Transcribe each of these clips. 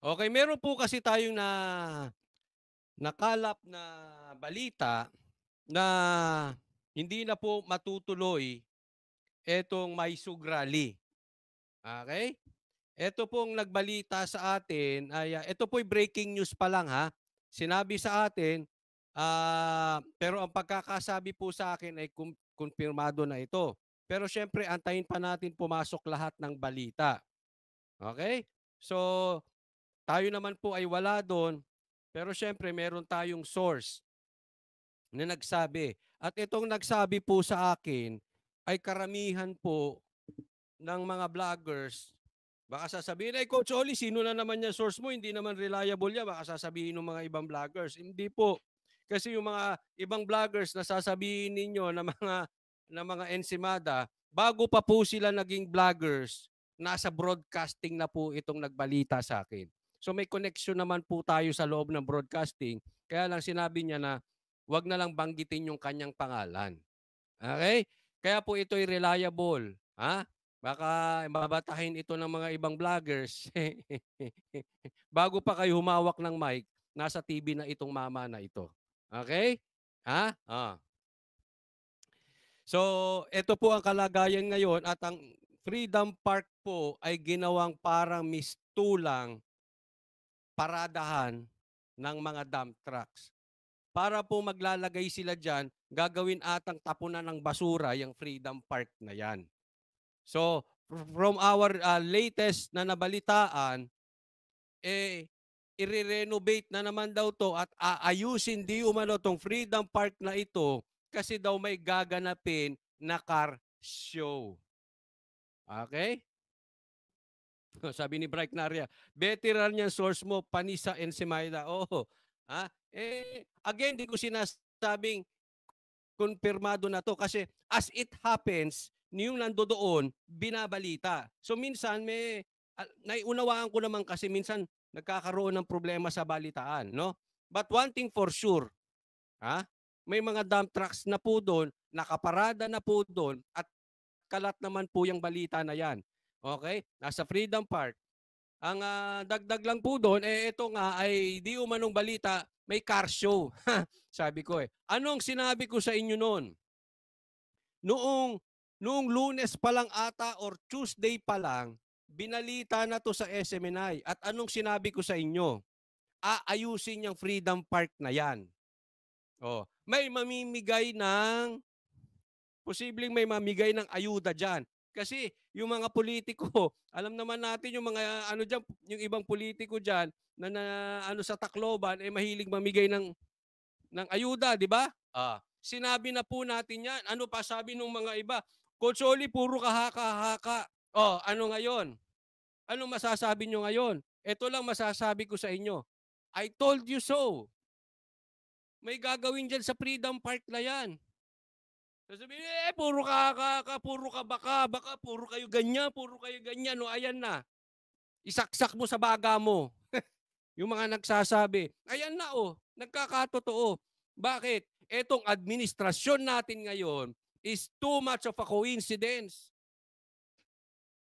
Okay, meron po kasi tayong nakalap na balita na hindi na po matutuloy etong Maisug Rally. Okay? Ito pong nagbalita sa atin ay ito po'y breaking news pa lang ha. Sinabi sa atin, pero ang pagkakasabi po sa akin ay kumpirmado na ito. Pero siyempre antayin pa natin pumasok lahat ng balita. Okay? So, tayo naman po ay wala doon, pero siyempre meron tayong source na nagsabi. At itong nagsabi po sa akin ay karamihan po ng mga vloggers. Baka sasabihin, ay Coach Oli, sino na naman yung source mo? Hindi naman reliable yan. Baka sasabihin ng mga ibang vloggers. Hindi po. Kasi yung mga ibang vloggers na sasabihin ninyo na mga ensimada, bago pa po sila naging vloggers, nasa broadcasting na po itong nagbalita sa akin. So may connection naman po tayo sa loob ng broadcasting. Kaya lang sinabi niya na wag na lang banggitin yung kanyang pangalan. Okay? Kaya po ito'y reliable. Ha? Baka babatahin ito ng mga ibang vloggers. Bago pa kayo humawak ng mic, nasa TV na itong mama na ito. Okay? Ha? So, ito po ang kalagayan ngayon at ang Freedom Park po ay ginawang parang mistulang paradahan ng mga dump trucks. Para po maglalagay sila dyan, gagawin atang tapunan ng basura yung Freedom Park na yan. So, from our latest na nabalitaan, i-renovate na naman daw to at aayusin di umano tong Freedom Park na ito kasi daw may gaganapin na car show. Okay? Sabi ni Bright Naria, veteran yung source mo, Panisa Ensimayda. Oo. Again, di ko sinasabing kumpirmado na to kasi as it happens, yung nandoon, binabalita. So minsan naiunawaan ko naman kasi minsan nagkakaroon ng problema sa balitaan, no? But one thing for sure, may mga dump trucks na po doon, nakaparada na po doon at kalat naman po yung balita na yan. Okay? Nasa Freedom Park. Ang dagdag lang po doon, ito nga ay di umanong balita, may car show. Sabi ko Anong sinabi ko sa inyo noon? Noong Lunes pa lang ata or Tuesday pa lang, binalita na to sa SMNI. At anong sinabi ko sa inyo? Aayusin yung Freedom Park na yan. May mamimigay ng, posibleng may mamigay ng ayuda dyan. Kasi yung mga politiko, alam naman natin yung mga dyan, yung ibang politiko dyan na sa Tacloban, mahilig mamigay ng ayuda, di ba? Sinabi na po natin yan. Ano pa sabi ng mga iba? Coach Oli, puro kahaka-haka. Ano ngayon? Anong masasabi nyo ngayon? Ito lang masasabi ko sa inyo. I told you so. May gagawin dyan sa Freedom Park na yan. Sasabihin, puro kahaka-haka, puro ka baka, puro kayo ganyan, no, ayan na. Isaksak mo sa baga mo. Yung mga nagsasabi, ayan na nagkakatotoo. Bakit? Etong administrasyon natin ngayon is too much of a coincidence.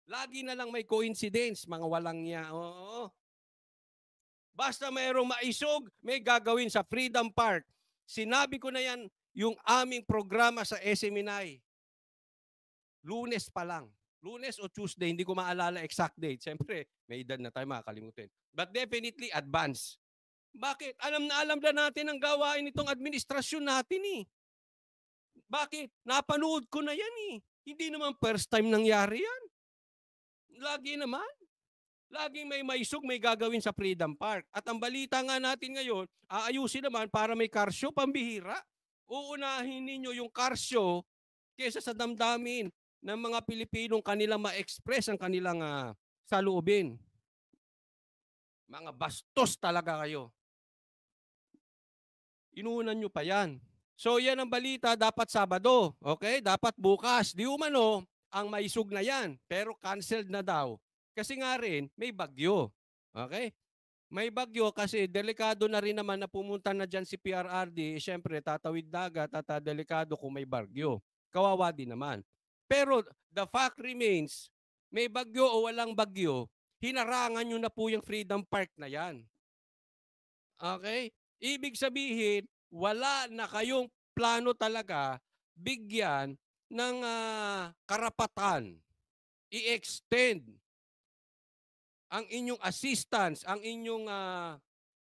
Lagi na lang may coincidence, mga walang niya. Oo. Basta mayroong maisog, may gagawin sa Freedom Park. Sinabi ko na yan, yung aming programa sa SMNI. Lunes pa lang. Lunes o Tuesday, hindi ko maalala exact date. Siyempre, may edad na tayo, makakalimutin. But definitely advance. Bakit? Alam na natin ang gawain nitong administrasyon natin Bakit? Napanood ko na yan Hindi naman first time nangyari yan. Lagi naman. Laging may maisog, may gagawin sa Freedom Park. At ang balita nga natin ngayon, aayusin naman para may car show, pambihira. Uunahin ninyo yung car show kaysa sa damdamin ng mga Pilipinong kanilang ma-express ang kanilang saloobin. Mga bastos talaga kayo. Inuunan nyo pa yan. So yan ang balita, dapat Sabado. Okay? Dapat bukas. Di umano, ang maisog na yan. Pero canceled na daw. Kasi nga rin, may bagyo. Okay? May bagyo kasi delikado na rin naman na pumunta na dyan si PRRD. Siyempre, tatawid dagat at delikado kung may bagyo. Kawawa din naman. Pero the fact remains, may bagyo o walang bagyo, hinarangan nyo na po yung Freedom Park na yan. Okay? Ibig sabihin, wala na kayong plano talaga bigyan ng karapatan, i-extend ang inyong assistance, ang inyong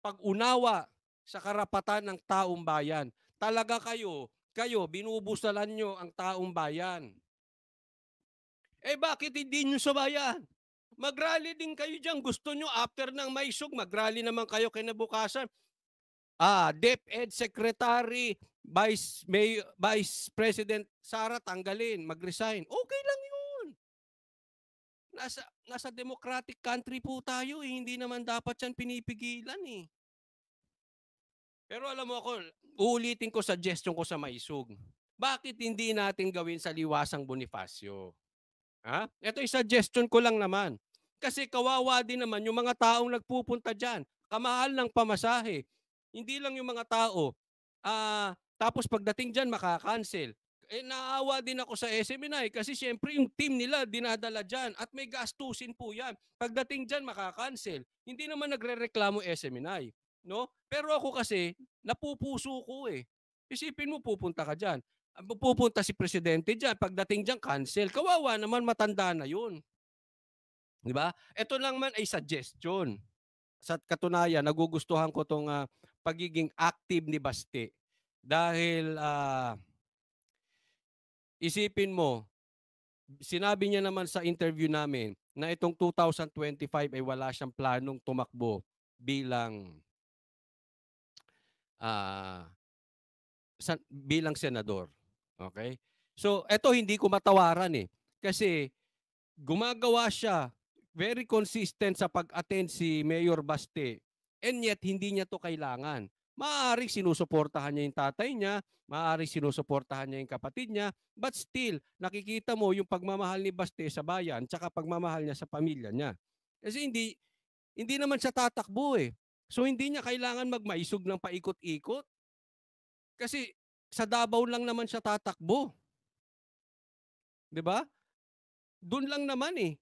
pag-unawa sa karapatan ng taong bayan. Talaga kayo binubusalan nyo ang taong bayan. Eh bakit hindi nyo sabayan? Mag-rally din kayo dyan. Gusto nyo after ng Maisog, mag-rally naman kayo kinabukasan. DepEd Secretary, Vice President Sara tanggalin, mag-resign. Okay lang yun. Nasa democratic country po tayo eh. Hindi naman dapat yan pinipigilan eh. Pero alam mo ako, uulitin ko suggestion ko sa Maisog. Bakit hindi natin gawin sa Liwasang Bonifacio? Ito yung suggestion ko lang naman. Kasi kawawa din naman yung mga taong nagpupunta dyan. Kamahal ng pamasahe. Hindi lang yung mga tao. Tapos pagdating dyan, makakancel. Naawa din ako sa SMNI kasi syempre yung team nila dinadala dyan at may gastusin po yan. Pagdating dyan, makakancel. Hindi naman nagre-reklamo SMNI. No? Pero ako kasi, napupuso ko eh. Isipin mo, pupunta ka dyan. Pupunta si presidente dyan. Pagdating dyan, cancel. Kawawa naman, matanda na yun. Di ba? Ito lang man ay suggestion. Sa katunayan, nagugustuhan ko itong pagiging active ni Baste. Dahil isipin mo, sinabi niya naman sa interview namin na itong 2025 ay wala siyang planong tumakbo bilang senador. Okay? So, ito hindi ko matawaran eh. Kasi gumagawa siya very consistent sa pag-attend si Mayor Baste and yet hindi niya to kailangan. Maaaring sinusuportahan niya yung tatay niya, maaaring sinusuportahan niya yung kapatid niya, but still, nakikita mo yung pagmamahal ni Baste sa bayan tsaka pagmamahal niya sa pamilya niya. Kasi hindi naman siya tatakbo eh. So hindi niya kailangan magmaisog ng paikot-ikot. Kasi sa Davao lang naman siya tatakbo. 'Di ba? Doon lang naman eh.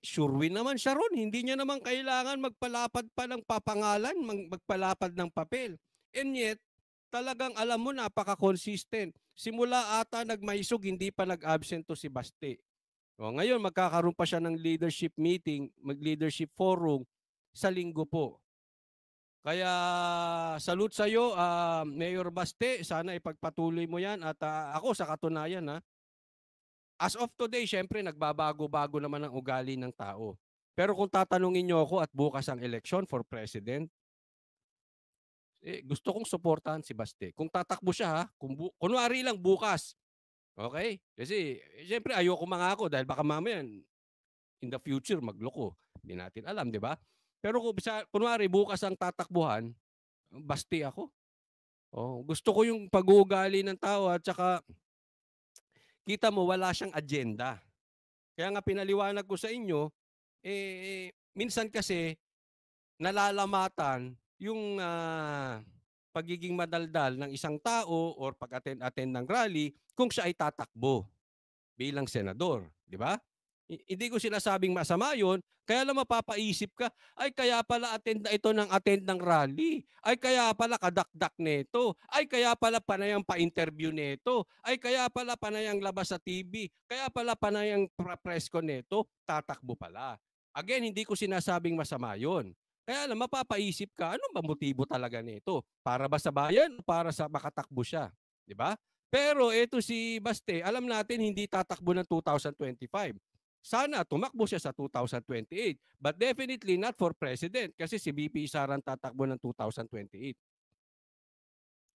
Sure win naman siya ron. Hindi niya naman kailangan magpalapad pa ng papangalan, magpalapad ng papel. And yet, talagang alam mo, napaka-consistent. Simula ata nagmaisog, hindi pa nag-absent to si Baste. Ngayon, magkakaroon pa siya ng leadership meeting, mag-leadership forum sa linggo po. Kaya salute sa iyo, Mayor Baste. Sana ipagpatuloy mo yan. At ako sa katunayan, as of today, syempre, nagbabago-bago naman ang ugali ng tao. Pero kung tatanungin niyo ako at bukas ang election for president, gusto kong suportahan si Baste. Kung tatakbo siya, kunwari lang bukas. Okay? Kasi, syempre, ayoko mangako dahil baka mamaya in the future magloko. Hindi natin alam, di ba? Pero kung kunwari bukas ang tatakbuhan, Baste ako. Gusto ko yung pag-uugali ng tao at saka kita mo wala siyang agenda. Kaya nga pinaliwanag ko sa inyo, minsan kasi nalalamatan yung pagiging madaldal ng isang tao or pag-attend ng rally kung siya ay tatakbo bilang senador, di ba? Hindi ko sinasabing masama yun, kaya lang mapapaisip ka, ay kaya pala attend na ito ng rally, ay kaya pala kadakdak nito, ay kaya pala panayang pa-interview nito, ay kaya pala panayang labas sa TV, kaya pala panayang press ko nito, tatakbo pala. Again, hindi ko sinasabing masama yun. Kaya lang mapapaisip ka, anong ba motibo talaga nito? Para ba sa bayan o para sa makatakbo siya? Di ba? Pero ito si Baste, alam natin hindi tatakbo ng 2025. Sana tumakbo siya sa 2028. But definitely not for president kasi si VP Sara tatakbo ng 2028.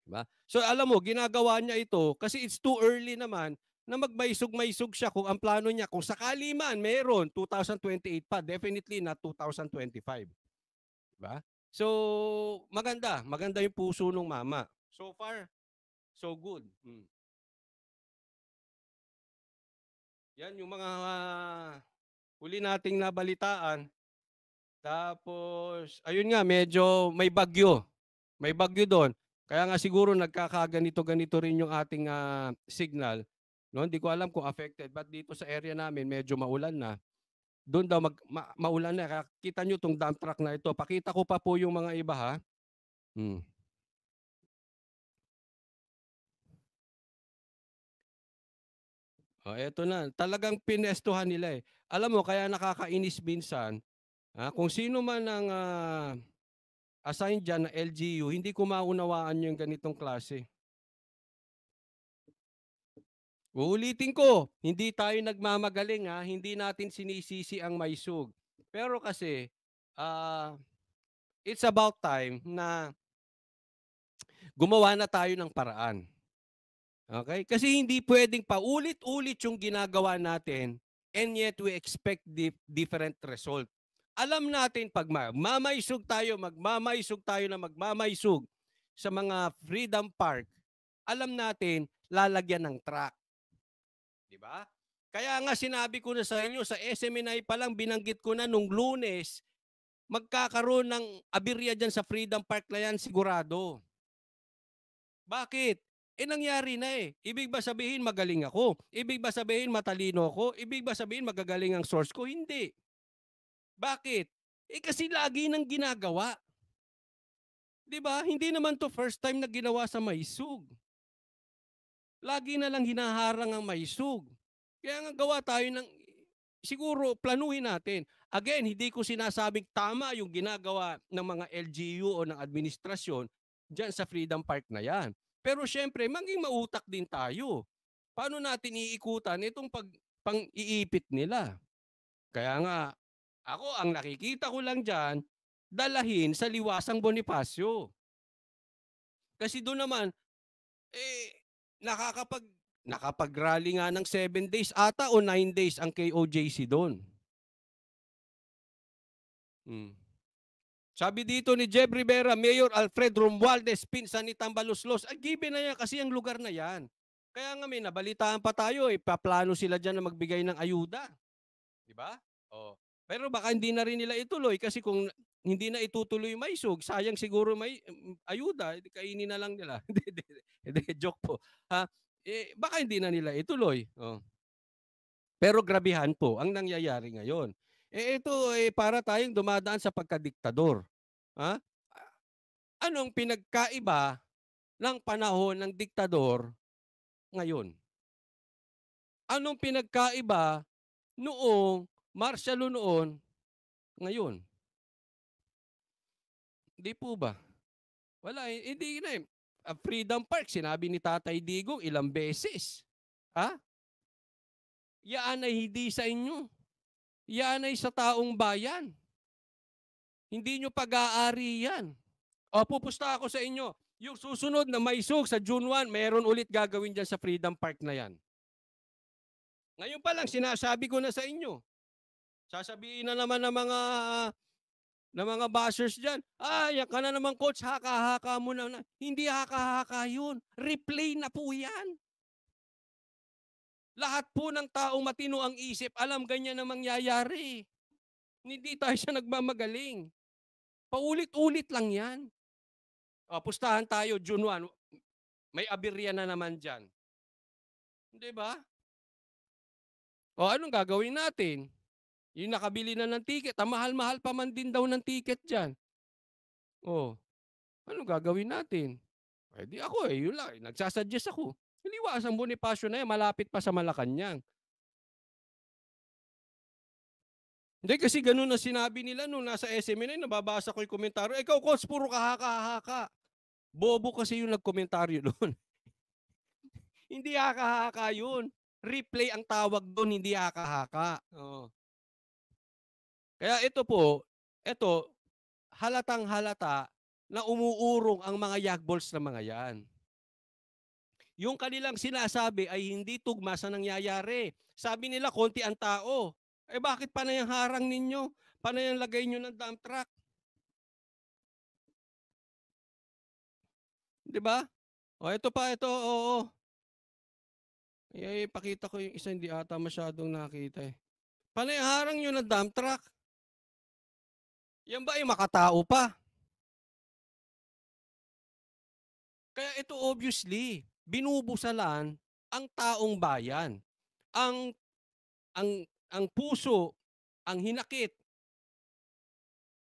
Diba? So alam mo, ginagawa niya ito kasi it's too early naman na magmaisog-maisog siya kung ang plano niya. Kung sakali man meron, 2028 pa. Definitely not 2025. Diba? So maganda. Maganda yung puso ng mama. So far, so good. Yan yung mga huli nating nabalitaan. Tapos, ayun nga, medyo may bagyo. May bagyo doon. Kaya nga siguro nagkakaganito-ganito rin yung ating signal. No? Hindi ko alam kung affected. But dito sa area namin, medyo maulan na. doon daw maulan na. Kaya kita nyo itong dump truck na ito. Pakita ko pa po yung mga iba, ha. Eto na. Talagang pinestuhan nila eh. Alam mo, kaya nakakainis minsan, kung sino man ang assigned dyan na LGU, hindi ko maunawaan yung ganitong klase. Uulitin ko, hindi tayo nagmamagaling, hindi natin sinisisi ang maisug. Pero kasi, it's about time na gumawa na tayo ng paraan. Okay? Kasi hindi pwedeng paulit-ulit yung ginagawa natin and yet we expect different result. Alam natin pag magmamaisug tayo sa mga Freedom Park, alam natin lalagyan ng track. Di ba? Kaya nga sinabi ko na sa inyo, sa SMNI pa lang binanggit ko na nung Lunes, magkakaroon ng aberya dyan sa Freedom Park na yan sigurado. Bakit? Nangyari na eh. Ibig ba sabihin magaling ako? Ibig ba sabihin matalino ako? Ibig ba sabihin magagaling ang source ko? Hindi. Bakit? Kasi lagi nang ginagawa. Di ba? Hindi naman to first time na ginawa sa Maisug. Lagi na lang hinaharang ang Maisug. Kaya nga gawa tayo ng, siguro planuhin natin. Again, hindi ko sinasabing tama yung ginagawa ng mga LGU o ng administrasyon dyan sa Freedom Park na yan. Pero syempre, maging mautak din tayo. Paano natin iikutan itong pang-iipit nila? Kaya nga, ako ang nakikita ko lang dyan, dalahin sa Liwasang Bonifacio. Kasi doon naman, nakapag-rally nga ng 7 days ata o 9 days ang KOJC doon. Sabi dito ni Jeb Rivera, Mayor Alfred Romualdez, pinsan ni Tambaloslos. Given na yan kasi ang lugar na yan. Kaya nga may nabalitaan pa tayo, paplano sila dyan na magbigay ng ayuda. Diba? Pero baka hindi na rin nila ituloy kasi kung hindi na itutuloy Maisug, sayang siguro may ayuda, kainin na lang nila. Hindi, joke po. Baka hindi na nila ituloy. Pero grabihan po ang nangyayari ngayon. Ito para tayong dumadaan sa pagkadiktador. Anong pinagkaiba ng panahon ng diktador ngayon? Anong pinagkaiba noong martial law noon ngayon? Hindi po ba? Wala, hindi na eh. Freedom Park, sinabi ni Tatay Digong ilang beses. Yaan ay hindi sa inyo. Yan ay sa taong bayan. Hindi nyo pag-aari yan. Pupusta ako sa inyo. Yung susunod na Maisug sa June 1, mayroon ulit gagawin dyan sa Freedom Park na yan. Ngayon pa lang, sinasabi ko na sa inyo. Sasabihin na naman ng mga bashers dyan, yan ka na naman coach, haka-haka mo na. Hindi haka-haka yun. Replay na po yan. Lahat po ng taong matino ang isip, alam ganyan na mangyayari. Hindi tayo siya nagmamagaling. Paulit-ulit lang yan. Pustahan tayo, June 1. May aberya na naman dyan. Di ba? Anong gagawin natin? Yung nakabili na ng ticket, mahal-mahal pa man din daw ng ticket dyan. Anong gagawin natin? Di ako yun lang. Nagsasuggest ako. Liwasang Bonifacio na yan, malapit pa sa Malacanang. Hindi kasi ganun na sinabi nila nung nasa SMNI, nababasa ko yung komentaryo. Ikaw, coach, puro kahaka-haka. Bobo kasi yung nagkomentaryo doon. Hindi haka-haka yun. Replay ang tawag doon, hindi haka-haka. Kaya ito po, halatang halata na umuurong ang mga yagballs na mga yan. Yung kanilang sinasabi ay hindi tugma sa nangyayari. Sabi nila, konti ang tao. Bakit panay ang harang ninyo? Panay ang lagay nyo ng dump truck? Diba? Ito pa, oo. Pakita ko yung isa, hindi ata masyadong nakita eh. Panay ang harang nyo ng dump truck? Yan ba ay makatao pa? Kaya ito obviously, binubusalan ang taong bayan. Ang puso ang hinakit,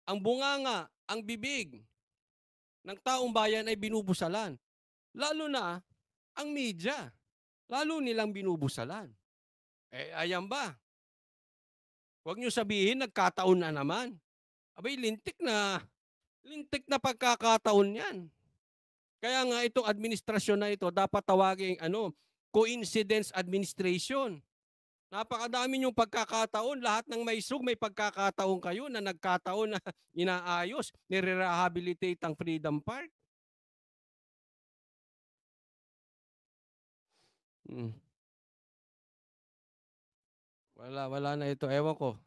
ang bunganga, ang bibig ng taong bayan ay binubusalan. Lalo na ang media. Lalo nilang binubusalan. Ayan ba? Huwag niyo sabihin nagkataon na naman. Abay, lintik na pagkakataon yan. Kaya nga itong administrasyon na ito dapat tawagin coincidence administration. Napakadami niyong pagkakataon. Lahat ng may sug, may pagkakataon kayo na nagkataon na inaayos, nire-rehabilitate ang Freedom Park. Wala na ito. Ewan ko.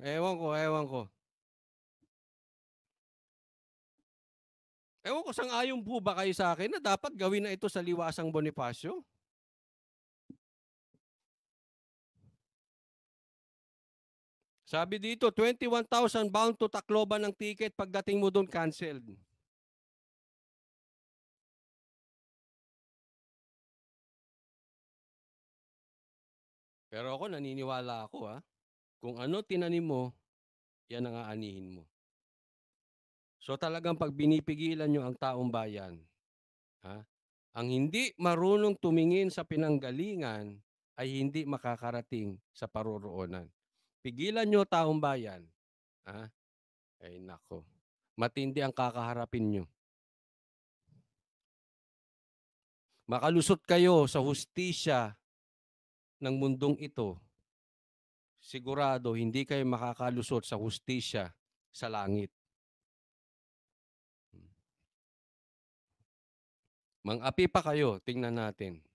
Ewan ko sang-ayon po ba kayo sa akin na dapat gawin na ito sa Liwasang Bonifacio? Sabi dito, 21,000 bound to Tacloban ng ticket, pagdating mo doon canceled. Pero ako naniniwala ako kung ano tinanim mo, yan ang aanihin mo. So talagang pag binipigilan nyo ang taong bayan, ang hindi marunong tumingin sa pinanggalingan ay hindi makakarating sa paroroonan. Pigilan nyo taong bayan, ay nako, matindi ang kakaharapin nyo. Makalusot kayo sa hustisya ng mundong ito, sigurado hindi kayo makakalusot sa hustisya sa langit. Mang-api pa kayo, tingnan natin.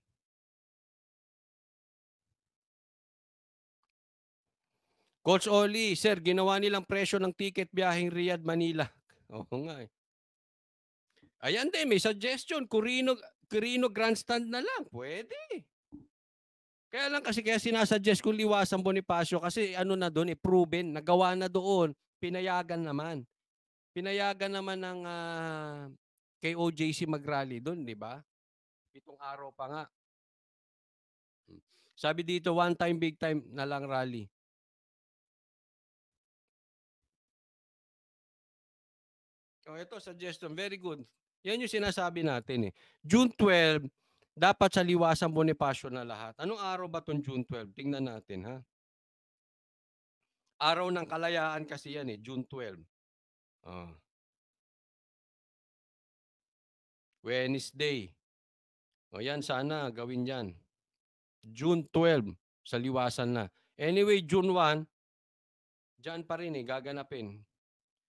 Coach Oli, sir, ginawa nilang presyo ng ticket biyaheng Riyadh, Manila. Oo nga eh. Ayan din, may suggestion. Quirino Grandstand na lang. Pwede. Kaya lang kasi kaya sinasuggest ko Liwasang Bonifacio kasi na doon, proven, nagawa na doon, pinayagan naman. Pinayagan naman ng kay OJC mag-rally doon, di ba? 7 araw pa nga. Sabi dito, one time, big time na lang rally. Ito, suggestion. Very good. Yan yung sinasabi natin eh. June 12, dapat sa Liwasang Bonifacio na lahat. Anong araw ba itong June 12? Tingnan natin, ha? Araw ng Kalayaan kasi yan eh, June 12. Wednesday. Yan, sana gawin yan. June 12, sa Liwasan na. Anyway, June 1, dyan pa rin gaganapin.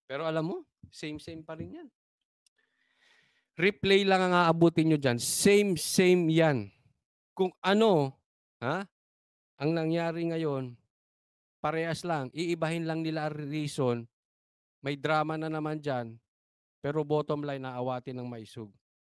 Pero alam mo, same pa rin yan. Replay lang ang aabutin nyo dyan. Same yan. Kung ano, ang nangyari ngayon, parehas lang. Iibahin lang nila reason. May drama na naman dyan. Pero bottom line, naawatin ng maisug.